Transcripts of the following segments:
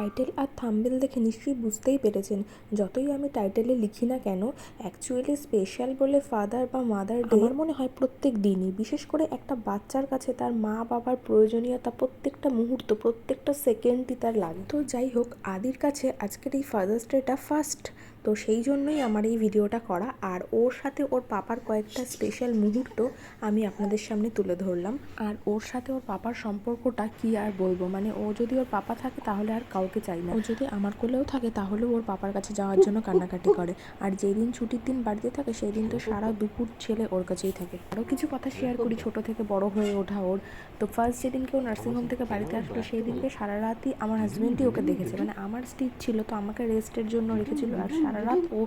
Title আর thumbnail দেখে নিশ্চয়ই বুঝতেই পেরেছেন, যতই আমি টাইটেলে লিখি না কেন, অ্যাকচুয়ালি স্পেশাল বলে ফাদার বা মাদার ডে আমার মনে হয় প্রত্যেক দিনই, বিশেষ করে একটা বাচ্চার কাছে তার মা বাবার প্রয়োজনীয়তা প্রত্যেকটা মুহূর্ত, প্রত্যেকটা সেকেন্ডই তার লাগে। তো যাই হোক, আদির কাছে আজকের এই ফাদার্স ডেটা ফার্স্ট, তো সেই জন্যই আমার এই ভিডিওটা করা। আর ওর সাথে ওর পাপার কয়েকটা স্পেশাল মুহূর্ত আমি আপনাদের সামনে তুলে ধরলাম। আর ওর সাথে ওর পাপার সম্পর্কটা কি আর বলবো, মানে ও যদি ওর পাপা থাকে তাহলে আর কাউকে চাই না, ও যদি আমার কোলেও থাকে তাহলেও ওর পাপার কাছে যাওয়ার জন্য কান্নাকাটি করে। আর যেই দিন ছুটির দিন বাড়িতে থাকে সেই দিন তো সারা দুপুর ছেলে ওর কাছেই থাকে। আরও কিছু কথা শেয়ার করি, ছোট থেকে বড় হয়ে ওঠা ওর। তো ফার্স্ট যেদিনকে ও নার্সিংহোম থেকে বাড়িতে আসলো সেই দিনকে সারা রাতই আমার হাজব্যান্ডই ওকে দেখেছে, মানে আমার স্টিচ ছিল তো আমাকে রেস্টের জন্য রেখেছিল, আর সারা রাত ও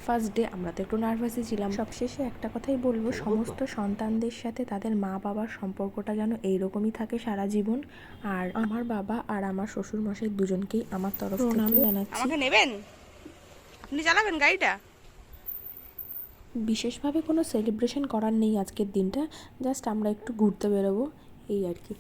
ফার্স্ট ডে আমরা তো একটু নার্ভাসই ছিলাম। সবশেষে একটা কথাই বলবো, সমস্ত সন্তানদের সাথে তাদের মা বাবার সম্পর্কটা যেন এইরকমই থাকে সারা জীবন। আর আমার বাবা আর আমার শ্বশুর মশাই দুজনকেই আমার তরফ থেকে জানাচ্ছি। আমাকে নেবেন? আপনি চালাবেন গাড়িটা? বিশেষভাবে কোনো সেলিব্রেশন করার নেই আজকের দিনটা, জাস্ট আমরা একটু ঘুরতে বেরোবো এই আর কি।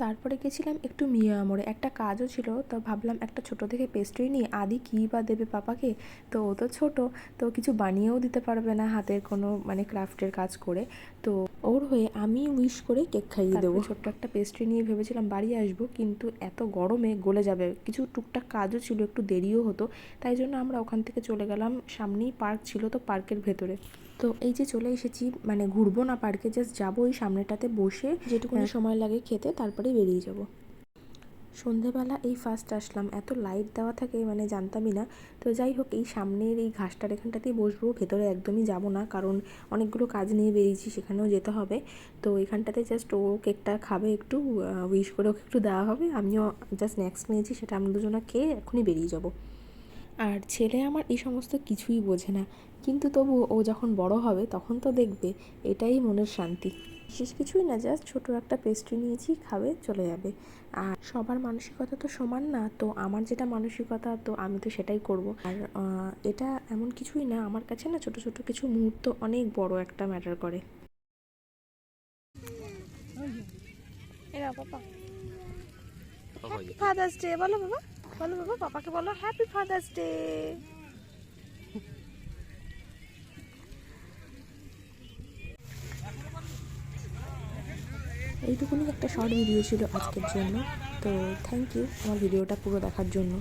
তারপরে গেছিলাম একটু মিয়ামোড়ে, একটা কাজও ছিল, তো ভাবলাম একটা ছোট থেকে পেস্ট্রি নিই। আদি কী বা দেবে পাপাকে, তো ও তো ছোটো, তো কিছু বানিয়েও দিতে পারবে না হাতের কোনো মানে ক্রাফটের কাজ করে, তো ওর হয়ে আমি উইশ করে কেক খাইয়ে দেবো। ছোট্ট একটা পেস্ট্রি নিয়ে ভেবেছিলাম বাড়ি আসবো, কিন্তু এত গরমে গলে যাবে, কিছু টুকটাক কাজও ছিল, একটু দেরিও হতো, তাই জন্য আমরা ওখান থেকে চলে গেলাম, সামনেই পার্ক ছিল তো পার্কের ভেতরে। তো এই যে চলে এসেছি, মানে ঘুরবো না পার্কে, জাস্ট যাবো ওই সামনেটাতে বসে যেটুকুনি সময় লাগে খেতে, তারপরে বেরিয়ে যাব। সন্ধেবেলা এই ফার্স্ট আসলাম, এত লাইট দেওয়া থাকে মানে জানতামই না। তো যাই হোক, এই সামনের এই ঘাসটার এখানটাতেই বসবো, ভেতরে একদমই যাব না, কারণ অনেকগুলো কাজ নিয়ে বেরিয়েছি, সেখানেও যেতে হবে। তো এখানটাতে জাস্ট ও কেকটা খাবে, একটু উইশ করে ওকে একটু দেওয়া হবে, আমিও জাস্ট স্ন্যাক্স নিয়েছি, সেটা আমরা দুজনে খেয়ে এখনই বেরিয়ে যাব। আর ছেলে আমার এই সমস্ত কিছুই বোঝে না, কিন্তু তবু ও যখন বড় হবে তখন তো দেখবে, এটাই মনের শান্তি। বিশেষ কিছুই না, জাস্ট ছোটো একটা পেস্ট্রি নিয়েছি, খাবে, চলে যাবে। আর সবার মানসিকতা তো সমান না, তো আমার যেটা মানসিকতা তো আমি তো সেটাই করব। আর এটা এমন কিছুই না, আমার কাছে না ছোট ছোট কিছু মুহূর্ত অনেক বড় একটা ম্যাটার করে। এরা পাপা হ্যাপি ফাদার্স ডে বলো বাবা, বলো বাবা, পাপাকে বলো হ্যাপি ফাদার্স ডে। এইটুকুনি একটা শর্ট ভিডিও ছিল আজকের জন্য, তো থ্যাংক ইউ আমার ভিডিওটা পুরো দেখার জন্য।